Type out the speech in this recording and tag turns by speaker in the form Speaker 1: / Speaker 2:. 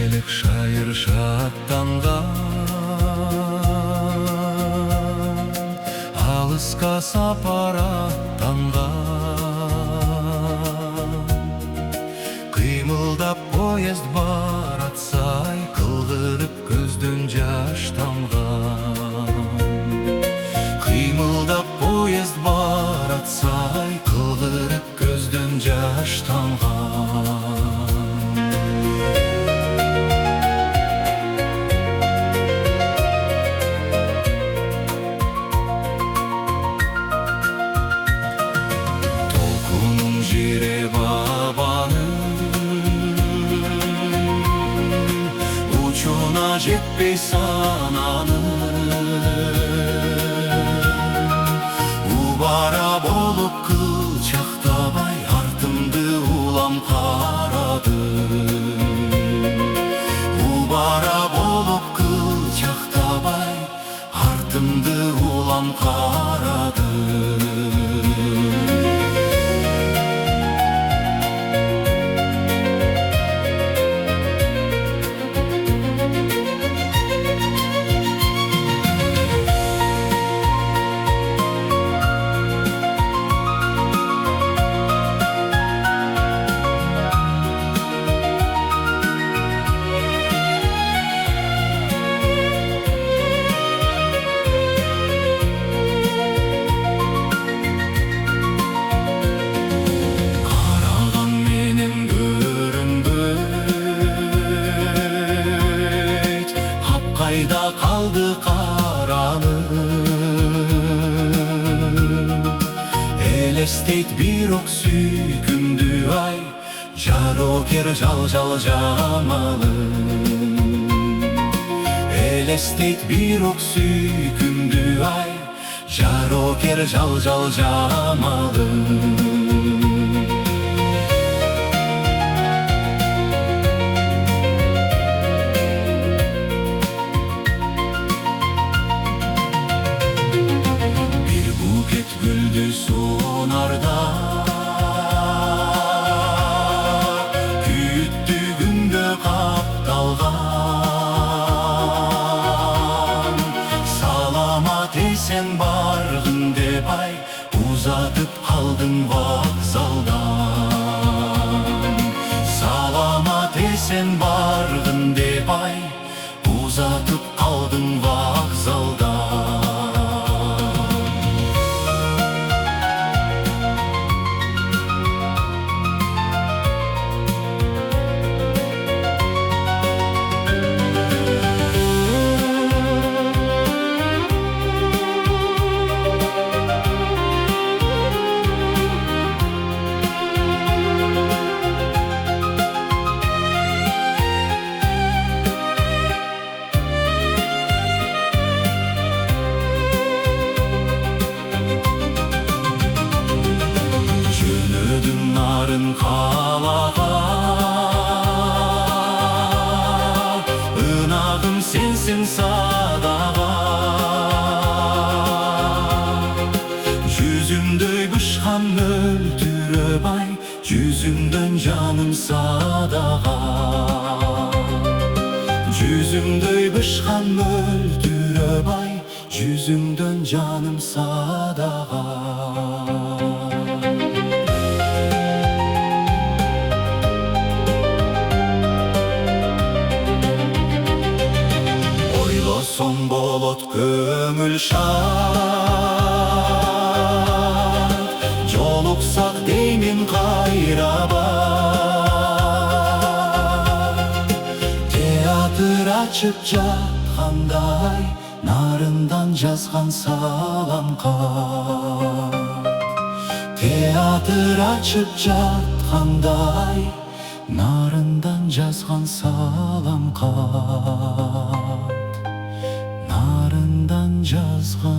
Speaker 1: Кечелік шайыр шаттанған, алысқа сапар аттанған. Қимылдап поезд баратсай, қылғырып көзден жаш тамған. Қимылдап поезд баратсай, қылғырып көзден жаш тамған. Жире бабаның учуна жетпей сананың, убара болып кылчақтабай артымды улам қарадым. Убара болып кылчақтабай артымды улам қарадым. Қайда қалды қараным, елестейт бір оқ сүйкімді ай, жарокер жал-жал жамалым. Елестейт бір оқ сүйкімді ай, жарокер жал-жал жамалым. Сонарда күттігімді қапталған, саламат есен барғын деп ай, ұзатып қалдың вокзалдан. Саламат есен барғын деп ай, ұзатып қалдың вокзалдан. Нарын қалаға, ынағым сенсің садаға. Жүзімдөй бышқан мөлтіріп ай, жүзімден жаным садаға. Жүзімдөй бышқан мөлтіріп ай, жүзімден жаным садаға. Сон болот көңіл шат, жолықсақ деймін қайрабат. Театр ашып жатқандай, нарындан жазған салам хат. Театр ашып жатқандай, нарындан жазған салам хат. Narından жазған